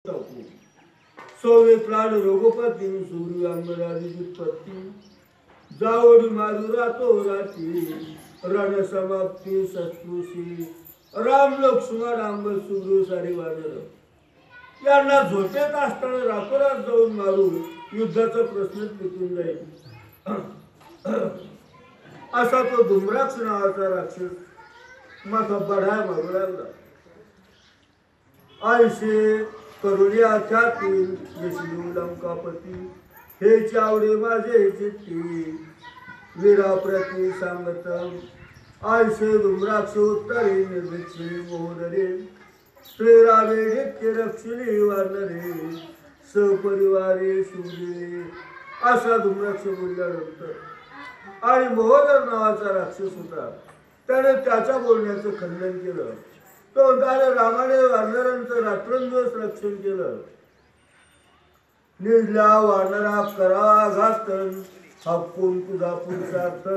सौवे प्राण रघुपती सूर्यांबराजी व्युत्पत्ती जावडी मारू रातो राती रण समाप्ती सत्पुरुषी राम लक्ष्मण आंब सुग्रू सारी वानर यांना झोपेत असताना रातोरात जाऊन मारू युद्धाचा प्रश्नच मिटून जाईल असा तो धुम्राक्ष नावाचा राक्षस माथा बढाय मारू लागला. आयशे करुणिया ख्याती यशलू लंकापती हे चावडे माझे चित्ती वीरा प्रती सांगत आयशे धुम्राक्ष उत्तरे निर्भिक्षे मोहदरे श्रीरामे नित्य रक्षिणी वानरे सपरिवारे शूरे असा धुम्राक्ष बोलल्यानंतर आणि मोहदर नावाचा राक्षस होता त्याने त्याच्या बोलण्याचं खंडन केलं. तो त्याने रामाने वानरांचं रात्रंदिवस रक्षण केलं. निर्ला वानरा करा घातन हक्कून तुझा पुरुषार्थ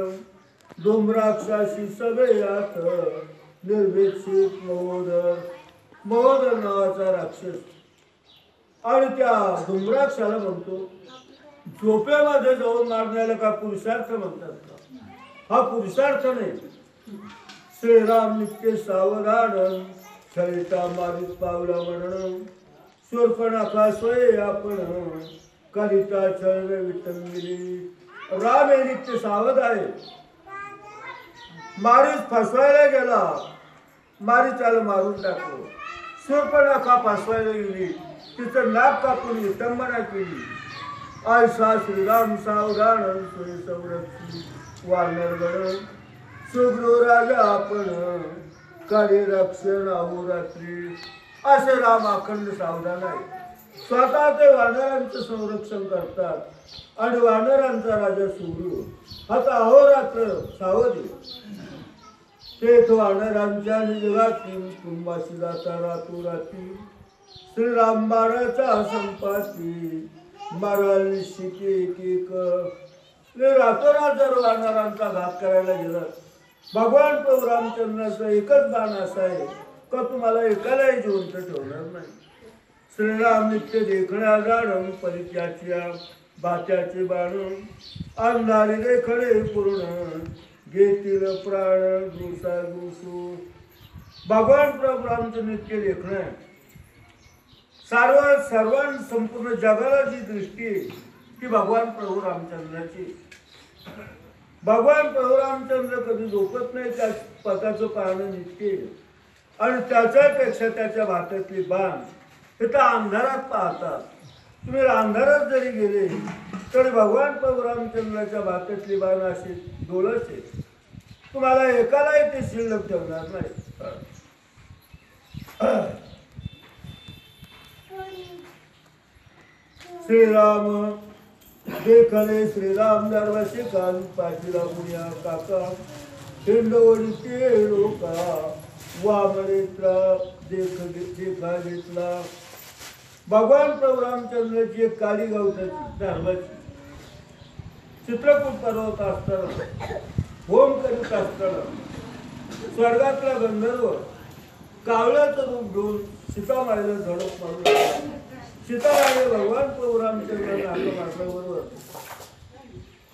धुम्राक्षाशी सगळे यात निर्भीक्षित महोदर नावाचा राक्षस आणि त्या धुम्राक्षाला म्हणतो झोपेमध्ये जाऊन मारण्याला का पुरुषार्थ म्हणतात का? हा पुरुषार्थ नाही. श्रीराम नित्य सावधान छळिता मारित पावला म्हणून शूर्पणखा स्वये आपण करिता छळ विटंबिली. राम हे नित्य सावध आहे. मारीच फसवायला गेला, मारी त्याला मारून टाकलो. शूर्पणखा फसवायला गेली, तिचं नाक कापून विटंबना केली. आयसा श्रीराम सावधान स्वय संरक्षी वानर गण सुग्रो राजा आपण कार्य रक्षण अहोरात्री. असे राम अखंड सावधान आहे. स्वतः ते वानरांचं संरक्षण करतात आणि वानरांचा राजा सुग्रीव आता अहोरात्र सावध तेथ वानरांच्या निजगाती कुंभाशी जाता रातो राती श्रीराम बाणाचा संपाती माराल शिके एक रातोरात जर वानरांचा घात करायला गेला. भगवान प्रभू रामचंद्राचं एकच बाण असा आहे का तुम्हाला एकालाही जिवंत ठेवणार नाही. श्रीराम नित्य देखण्या जाण परित्याच्या बात्याचे बाण अंधारी देखणे पूर्ण घेतील प्राण दुसा दुसू. भगवान प्रभू रामचं नित्य देखणं आहे. सर्वां संपूर्ण जगाला जी दृष्टी आहे ती भगवान प्रभू रामचंद्राची. भगवान प्रभू रामचंद्र कधी झोपत नाही. त्या पदाचं पाहणं नित्य आणि त्याच्यापेक्षा त्याच्या भातातली बाण हे तर अंधारात पाहतात. तुम्ही अंधारात जरी गेले तरी भगवान प्रभू रामचंद्राच्या भातातली बाण अशी डोळस आहे. तुम्हाला एकालाही ते शिल्लक ठेवणार नाही. श्रीराम देखले श्रीराम दरवाशी कान पाठीला मुनिया काका हिंडवडी ते लोका वामनेत्रा देखा घेतला. भगवान प्रभू रामचंद्राची एक काळी गवताची धर्माची चित्रकूट पर्वत असताना होम करीत असताना स्वर्गातला गंधर्व कावळ्याचं रूप घेऊन सीतामाईला झडप मारून सीताराने भगवान प्रभू रामचंद्राने आपल्या मार्गाबरोबर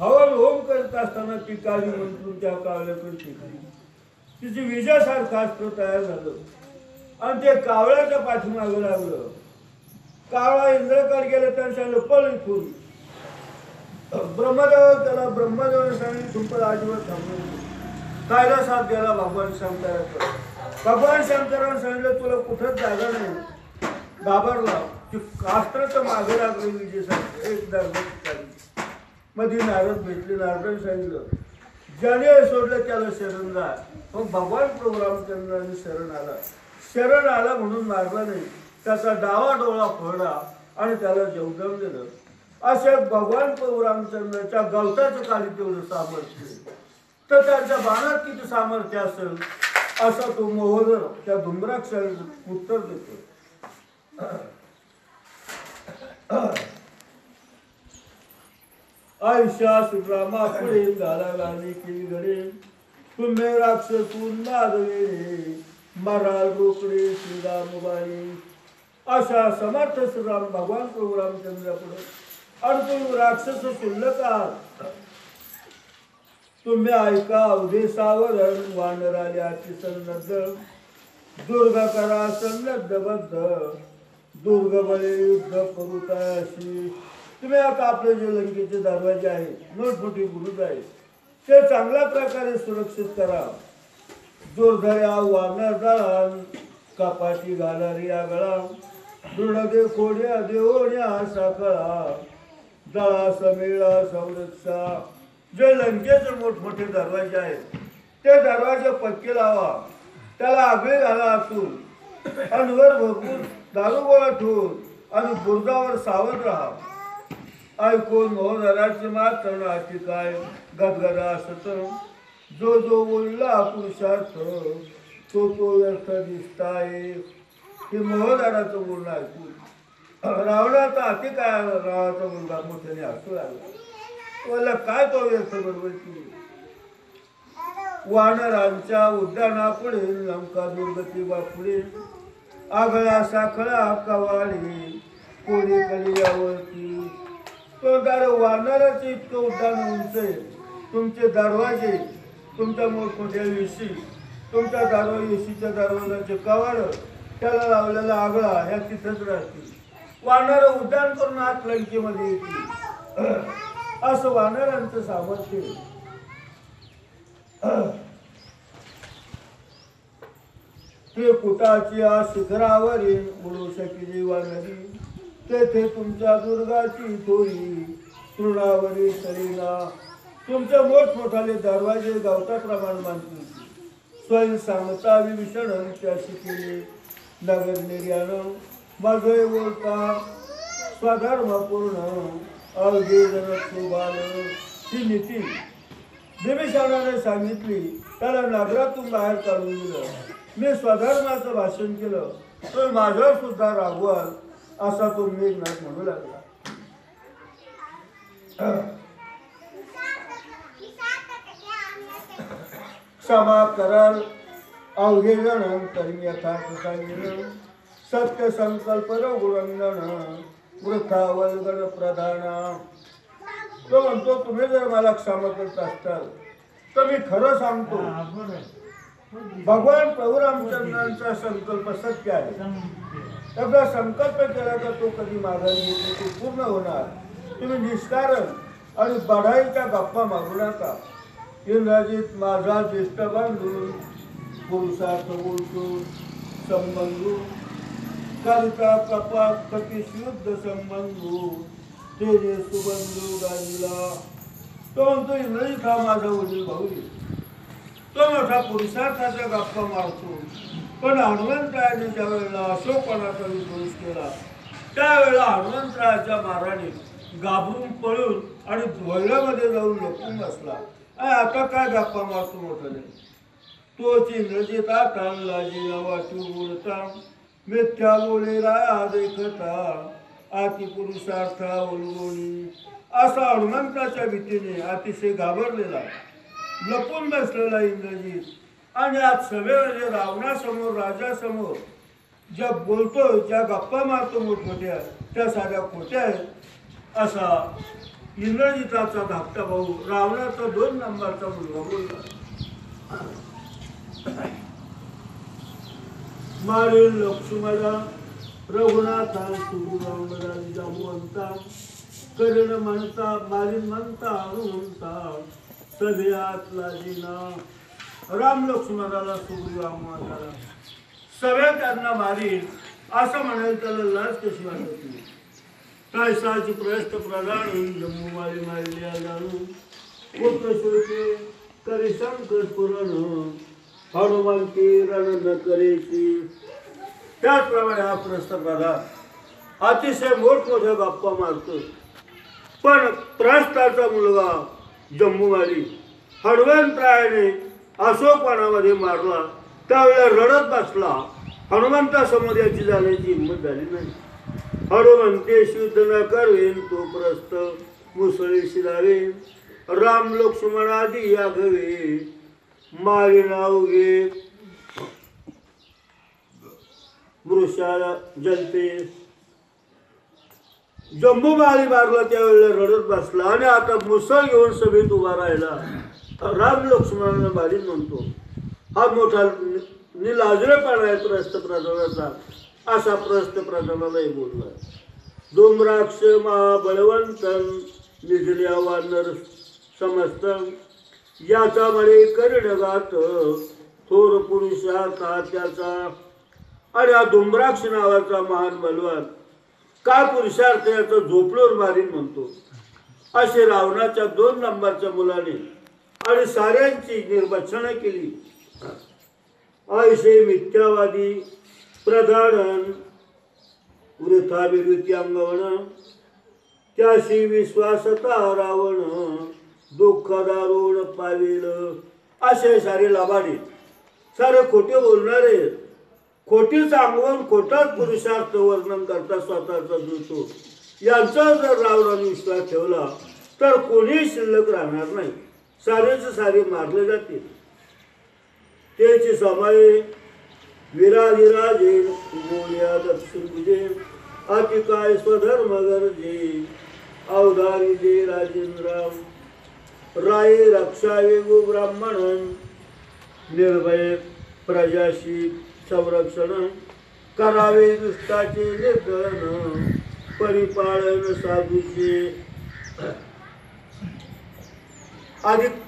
हवन होम करत असताना ती काळी मंत्रून त्या कावळ्याकडे टिकली. तिची विजासारखं अस्त्र तयार झालं आणि ते कावळ्याच्या पाठीमागं लागलं. कावळा इंद्राकडे गेलं त्याने सांगितलं पळ इथून. ब्रह्मदेव त्याला ब्रह्मदेवाने सांगितलं तुमचं अजिबात थांबलं. कैलासात गेला भगवान शंकराकडे. भगवान शंकराने सांगितलं तुला कुठंच जागा नाही. घाबरला की अस्त्राचं मागे लागलं विजेसाठी एकदा मध्ये नारद भेटले. नारदाने सांगितलं ज्याने सोडलं त्याला शरण जा. मग भगवान प्रभू रामचंद्राने शरण आला म्हणून मारला नाही. त्याचा डावा डोळा फोडला आणि त्याला जवदम दिलं. असे भगवान प्रभू रामचंद्राच्या गवताचं काळी तेवढं सामर्थ्य तर त्यांच्या बाणात किती सामर्थ्य असेल असा तो मोहदर त्या धुम्राक्षाला उत्तर देतो. आयुष्या श्रीरामा पुढे गाला गाणी केली घडे तुम्ही राक्षसून नादवे मराल रोकडे श्रीराम बाई अशा समर्थ श्रीराम भगवान प्रभू रामचंद्रापुढे अडकून राक्षस शिल्लक आहात. तुम्ही ऐका अवधे सावरण वानर आले अतिसन्नद्ध दुर्ग करा सन्नद्धबद्ध दुर्ग बळे युद्ध करूताय अशी. तुम्ही आता आपले जे लंकेचे दरवाजे आहेत मोठमोठी बुरुज आहेत ते चांगल्या प्रकारे सुरक्षित करा. दुर्धया वानर दळा कपाटी घालारी आगळा दृढदे खोड्या देवण्या साखळा दळा समेळा संरक्षा. जे लंकेचे मोठमोठे दरवाजे आहेत ते दरवाजे पक्के लावा. त्याला आगळे घाला आतून आणि वर भरपूर दारुगोळा ठेवून आणि बुरुजावर सावध राहा. ऐकून मोहनराची मात्र नाची काय गदगदा असत. जो जो बोलला पुरुषार्थ तो तो व्यर्थ दिसताय. हे मोहनराचं बोलणं ऐकून रावणाचा अति काय रावाचा मुलगा मोठ्याने हसू लागला. बोलला काय तो व्यर्थ बरोबर की. वानरांच्या उद्यानापुढे लंका दुर्गती बापुढे आगळा साखळा कवाडी कोणी कली यावरती. तो दार वानराचे इतकं उद्यान उंच आहे. तुमचे दरवाजे तुमच्या मोठमोठ्या वेशी तुमच्या वेशीच्या दरवाजाचे कवाड त्याला लावलेला आगळा ह्या तिथंच राहतील. वानर उड्डाण करून आत लंकेमध्ये येतील. असं वानरांचं सामर्थ्य. ते कुटाची शिखरावरील उडू शकिली वानरी तेथे तुमच्या दुर्गाची थोरी तृणावरी सरीना. तुमचे मोठमोठाले दरवाजे गवताप्रमाणे बांधतील. स्वयं सांगता विभीषण त्याशी केले नगर निर्याण माझे बोलता स्वधर्म पूर्ण अवघे जन सुबाल. ही नीती विभीषणाने सांगितली. त्याला नगरातून बाहेर काढून दिलं. मी स्वधर्माचं भाषण केलं तर माझ्यावर सुद्धा रागवाल असा तो मेघनाथ म्हणू लागला. क्षमा कराल अवघे जण तरी यथार्थ सांगितलं. सत्य संकल्प रघुरंगण वृथावलगण प्रधाना. तो म्हणतो तुम्ही जर मला क्षमा करत असताल तर मी खरं सांगतो भगवान प्रभू रामचंद्रांचा संकल्प सत्य आहे. एकदा संकल्प केला तर तो कधी माघारी घेतो तो पूर्ण होणार. तुम्ही निष्कारण आणि बढाईच्या गप्पा मागू नका. इंद्रजित माझा ज्येष्ठ बांधून पुरुषार्थ बोलतो संबंधू कविता कपा कपीस युद्ध संबंधू तेजे सुबंधू गाजीला. तो म्हणतो इंद्रजित हा माझा वडील भाऊ. तो मोठा पुरुषार्थाचा गप्पा मारतो. पण हनुमंतरायाने ज्या वेळेला अशोकपणाचा विध्वंस केला त्यावेळेला हनुमंतरायाच्या माराने घाबरून पळून आणि ध्वळ्यामध्ये जाऊन लपून बसला. आता काय गप्पा मारतो मोठाने. तोच इंद्रजित आता लाजीला वाटू बोलता मिथ्या बोले राया देखता अति पुरुषार्था उलगोनी. असा हनुमंताच्या भीतीने अतिशय घाबरलेला लपून बसलेला इंद्रजित आणि आज सभेमध्ये रावणासमोर राजासमोर ज्या बोलतो ज्या गप्पा मारतो मोठमोठ्या त्या साध्या खोट्या आहेत. असा इंद्रजिताचा धाकटा भाऊ रावणाचा 2 नंबरचा मुलगा बोलला. मारेल लक्ष्मणा रघुनाथा सुग्रीवांबरा जांबवंता करेन म्हणता मारीन म्हणता हनुमंता सभेत लाजीना. राम लक्ष्मणाला सुग्रीवांबरा सभेत त्यांना मारील असं म्हणाल त्याला लाज कशी वाटत नाही. काय साची प्रयस्त प्रधान जम्मूवाली मारल्या जाणून पुत्र शोके करे संकट पुरण हनुमंती रण न करेची. त्याचप्रमाणे हा प्रस्त प्रधान अतिशय मोठमोठ्या गप्पा मारतो. पण प्रस्थाचा मुलगा जम्मूवाली हनुमंतरायाने अशोकवनामध्ये मारला त्यावेळेला रडत बसला. हनुमंतासमोर याची जाण्याची हिंमत झाली नाही. हनुमंते शुद्ध न करेन तो प्रस्त मुसळीशी धावे राम लक्ष्मण आदी यागवे मारी नाव घे मृषा जलते. जंबूमाळी मारला त्यावेळेला रडत बसला आणि आता मुसळ घेऊन सभेत उभा राहिला. राम लक्ष्मणांना मारीन म्हणतो. हा मोठा निलाजरेपणा आहे प्रस्थप्रधानाचा, असा प्रस्थप्रधानालाही बोलला. डोंबराक्ष महाबळवंतन निजल्या वानर समस्त, याचा मळे करणगात थोर पुरुषा त्याचा. आणि हा डोंबराक्ष नावाचा महान बलवान काय पुरुषार्थ याचा झोपडोर मारीन म्हणतो. असे रावणाच्या 2 नंबरच्या मुलाने आणि साऱ्यांची निर्भक्षणा केली. ऐसे मिथ्यावादी प्रधान वृथा विरुती अंगवण, त्याशी विश्वासता रावण दुःख दारुण पावेल. असे सारे लाभाडे, सारे खोटे बोलणारे, खोटीच अंगवून खोटाच पुरुषार्थ वर्णन करता स्वतःचा धुतो. यांचा जर रावणाने विश्वास ठेवला तर कोणीही शिल्लक राहणार नाही. सारेच सारे मारले जातील. त्याची समाये विराजिराजे बोल्या दक्षिण बुजे, अतिकाय स्वधर्म गरजे अवधारी जे राजेंद्राम. राये रक्षावे गो ब्राह्मण, निर्भय प्रजाशी संरक्षण करावे दुष्टाचे निर्दलन, परिपालन साधूचे.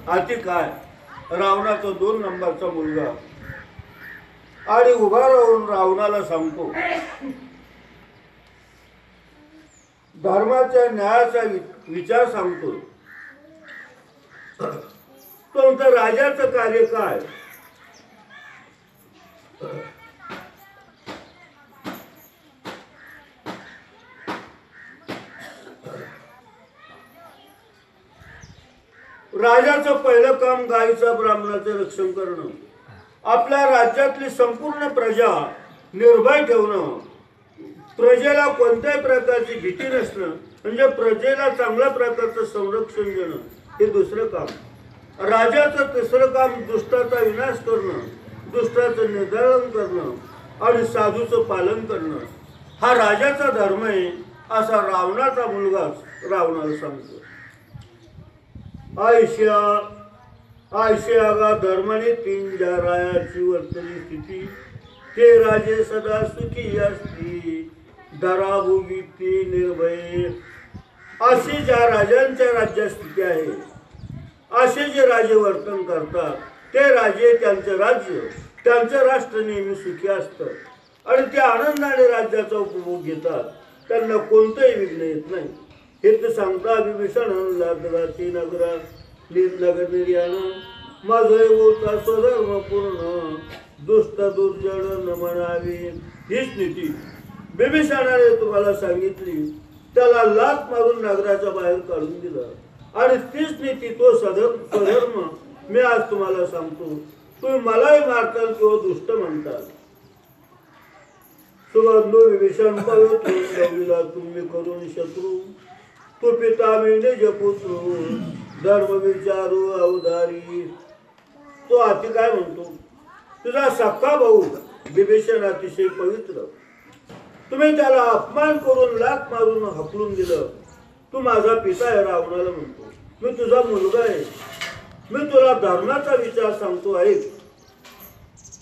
आधी काय रावणाचा 2 नंबरचा मुलगा आणि उभा राहून रावणाला सांगतो, धर्माच्या न्यायाचा विचार सांगतो. तुमचं राजाचं कार्य काय? राजाचं पहिलं काम गायीच्या ब्राह्मणाचं रक्षण करणं, आपल्या राज्यातली संपूर्ण प्रजा निर्भय ठेवणं, प्रजेला कोणत्याही प्रकारची भीती नसणं, म्हणजे प्रजेला चांगल्या प्रकारचं संरक्षण देणं, हे दुसरं काम. राजाचं तिसरं काम दुष्टाचा विनाश करणं, दुष्टाचं निर्धारण करणं आणि साधूचं पालन करणं. हा राजाचा धर्म आहे, असा रावणाचा मुलगाच रावणाला सांगतो. आयशा धर्माने 3 ज्या रायाची वर्तनी स्थिती, ते राजे सदा सुखी असती, धराभोगी ती निर्भय. अशी ज्या राजांच्या राज्यात स्थिती आहे, असे जे राजे वर्तन करतात, ते राजे त्यांचं राज्य, त्यांचं राष्ट्र नेहमी सुखी असतं आणि ते आनंदाने राज्याचा उपभोग घेतात. त्यांना कोणतंही विघ्न येत नाही. हे तर सांगता विभीषण लागती नगरा नगर निर्याण, माझे बोलता स्वधर्म पूर्ण, दुष्ट दुर्जन न म्हणावी. हीच नीती विभीषणाने तुम्हाला सांगितली. त्याला लाथ मारून नगराच्या बाहेर काढून दिलं आणि तीच नीती, तो स्वधर्म मी आज तुम्हाला सांगतो. तुम्ही मलाही मारताल किंवा दुष्ट म्हणताल. सुबंधू विभीषण पवित्र तुम्ही करून शत्रू, तू पिता मी निज पुत्र, धर्म विचारू अवधारी. तो अति काय म्हणतो, तुझा सख्खा भाऊ विभीषण अतिशय पवित्र, तुम्ही त्याला अपमान करून लाथ मारून हकलून दिलं. तू माझा पिता आहे रावणाला म्हणतो, मी तुझा मुलगा आहे. मी तुला धर्माचा विचार सांगतो ऐक.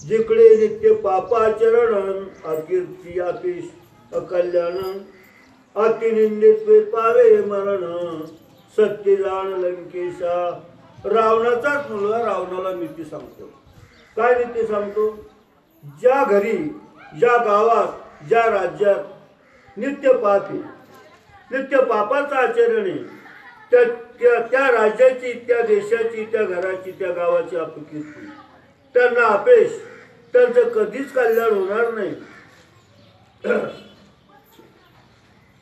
जिकडे नित्य पापाचरण, अकीर्ती अपिश अकल्याण, अतिनिंदित पावे मरण, सत्य जाण लंकेशा. रावणाचाच मुलगा रावणाला नीती सांगतो. काय नीती सांगतो? ज्या घरी, ज्या गावात, ज्या राज्यात नित्य पापी, नित्य पापाचं आचरण आहे, त्या राज्याची, त्या देशाची, त्या घराची, त्या गावाची अपकीर्ती, त्यांना अपेश, त्यांचं कधीच कल्याण होणार नाही.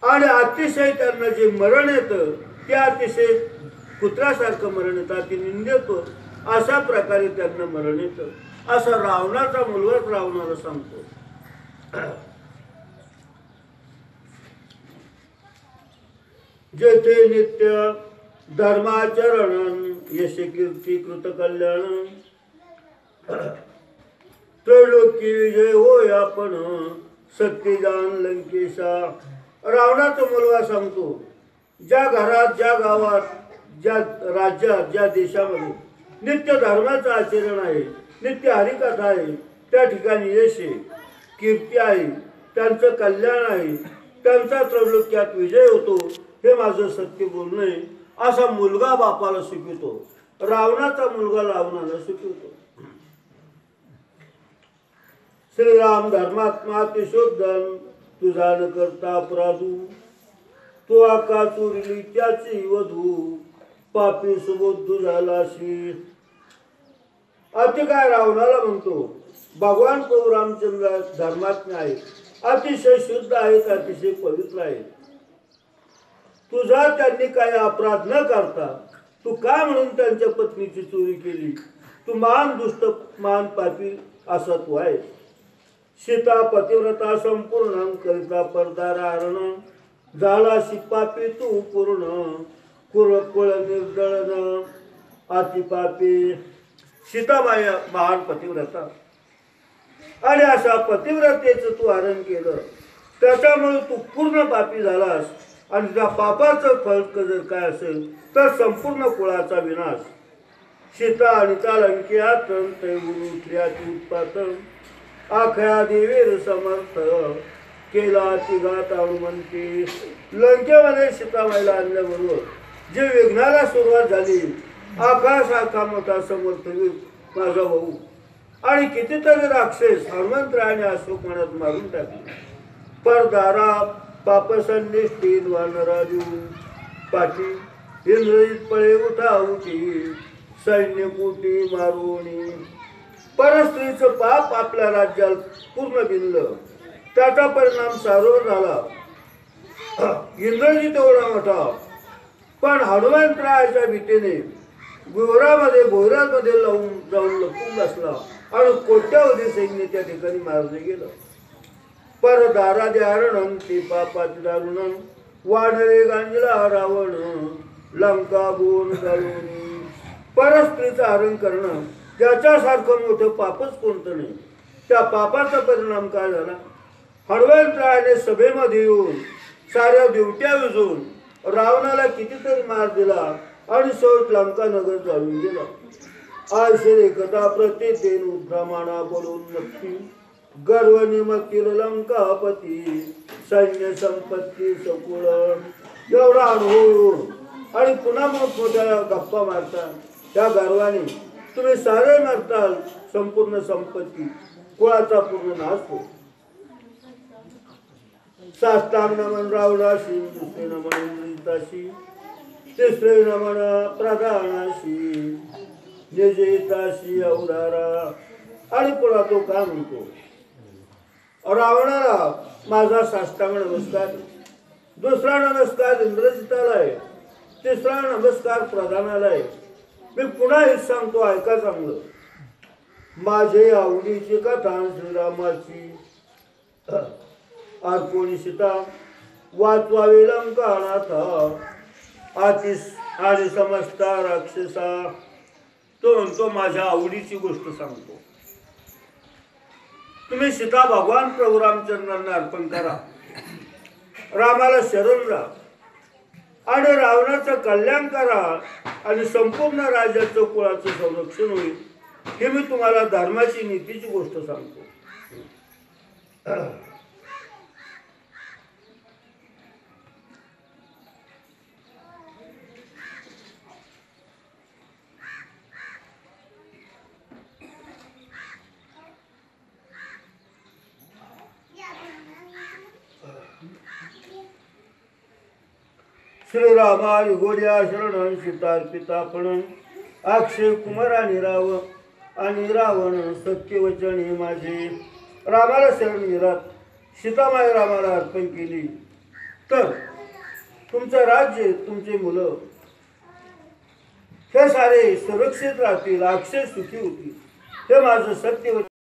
आणि अतिशय त्यांना जे मरण येतं ते अतिशय कुत्र्यासारखं मरण येतं, अति निंदेतो अशा प्रकारे त्यांना मरण येतं. असा रावणाचा मुलगाच रावणाला सांगतो. जेथे नित्य धर्माचरण, यश कीर्ती कृत कल्याण, त्रैलोकी विजय होय आपण, सत्यजान लंकेशा. रावणाचा मुलगा सांगतो, ज्या घरात, ज्या गावात, ज्या राज्यात, ज्या देशामध्ये नित्य धर्माचं आचरण आहे, नित्य हरिकथा आहे, त्या ठिकाणी यश आहे, कीर्ती आहे, त्यांचं कल्याण आहे, त्यांचा त्रैलोक्यात विजय होतो, हे माझं सत्य बोलणं आहे. असा मुलगा बापाला शिकवतो, रावणाचा मुलगा रावणाला शिकवतो. श्रीराम धर्मात्मा तिशोद्धन, तुझा न करता अपराधू, तो आका चोरिली त्याची वधू, पापी सुबोध झालाशी. अति काय रावणाला म्हणतो, भगवान प्रभू रामचंद्र धर्मात्मे आहेत, अतिशय शुद्ध आहेत, अतिशय पवित्र आहेत. तुझा त्यांनी काही अपराध न करता तू का म्हणून त्यांच्या पत्नीची चोरी केली? तू महान दुष्ट, महान पापी असा तू आहेस. सीता पतिव्रता संपूर्ण, करिता परदारारण, झालाशी पापी तू पूर्ण, कुळ निर्दळन अति पापी. सीताबाई महान पतिव्रता, आणि अशा पतिव्रतेचं तू हरण केलं, त्याच्यामुळे तू पूर्ण पापी झालास. आणि त्या पापाचं फळ जर काय असेल तर संपूर्ण कुळाचा विनाश. सीता आणि लंकेत उत्पात, आख्या देवीर समर्थ, केला तिघात हनुमंती. लंकेमध्ये सीताबाईला आणल्याबरोबर जे विघ्नाला सुरुवात झाली, आकाशाचा मोठा समर्थ माझा भाऊ आणि कितीतरी राक्षस हनुमंतरायाने अशोकवनात मारून टाकले. परदारा पापसंनिष्ठी वानराजू, पाठी इंद्रजित पळे उठावती, सैन्य कोटी मारुणी. परस्त्रीचं पाप आपल्या राज्यात पूर्ण बिनलं, त्याचा परिणाम सारोवर झाला. इंद्रजित एवढा मोठा, पण हनुमंतरायाच्या भीतीने भोयरामध्ये जाऊन लपून बसला आणि कोट्यावधी सैन्य त्या ठिकाणी मारले गेलं. परदारा द्यारण ते पापात दारुण, वाढले गांजला रावण, लंका बोन जाळून. परस्त्रीचं हरण करणं त्याच्यासारखं मोठं पापच कोणतं नाही. त्या पापाचा परिणाम काय झाला? हनुमंतरायाने सभेमध्ये येऊन साऱ्या दिवट्या विजून रावणाला कितीतरी मार दिला आणि शेवट लंका नगर जाळून गेला. आयशे कथा प्रत्येक उद्रामाना बोलून नक्की, गर्व निमतील लंकापती, सैन्य संपत्ती सकुळ. एवढा अनुभव येऊन आणि पुन्हा मोठमोठ्या गप्पा मारता, त्या गर्वाने तुम्ही सारे मरताल, संपूर्ण संपत्ती, कुळाचा पूर्ण नाश हो. साष्टांग नमन रावणाशी, दुसरे नमन इंद्रिताशी, तिसरे नमन प्रधानाशी, निजेताशी अवधारा. आणि पुन्हा तो काय म्हणतो, रावणाला माझा साष्टांग नमस्कार, दुसरा नमस्कार इंद्रजिताला आहे, तिसरा नमस्कार प्रधानाला आहे. मी पुन्हा हेच सांगतो, ऐका चांगलं. माझे आवडीची कथा श्रीरामाची, अर्पोणी सीता वाचवावी लंकानाथा, आतिश आणि समजता राक्षसा. तो म्हणतो माझ्या आवडीची गोष्ट सांगतो, तुम्ही सीता भगवान प्रभू रामचंद्रांना अर्पण करा, रामाला शरण राहा आणि रावणाचं कल्याण करा आणि संपूर्ण राज्याचं कुळाचं संरक्षण होईल. हे मी तुम्हाला धर्माची नीतीची गोष्ट सांगतो. श्रीरामा युगोड्या शरण सीतार्पिता पण, अक्षय कुमार आणि रावण सत्यवचन माझे. रामाला शरण गेलात, सीतामाई रामाला अर्पण केली तर तुमचं राज्य, तुमचे मुलं हे सारे सुरक्षित राहतील, अक्षय सुखी होतील. हे माझं सत्य